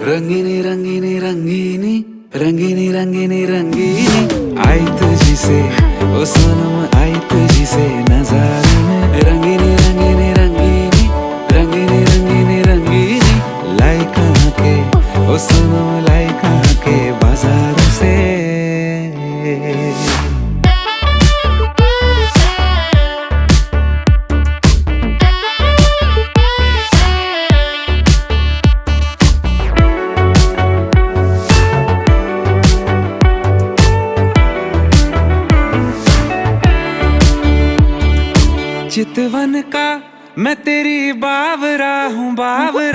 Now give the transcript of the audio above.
रंगीनी रंगीनी रंगीनी रंगीनी रंगीनी रंगीनी आई तुझी से ओ सनम आई तुझी से नजारे में रंगीनी रंगीनी रंगीनी रंगीनी रंगीनी रंगीनी लाई कहाँ के ओ सनम लाई कहाँ के बाजार से। चितवन का मैं तेरी बावरा हूँ बावरा।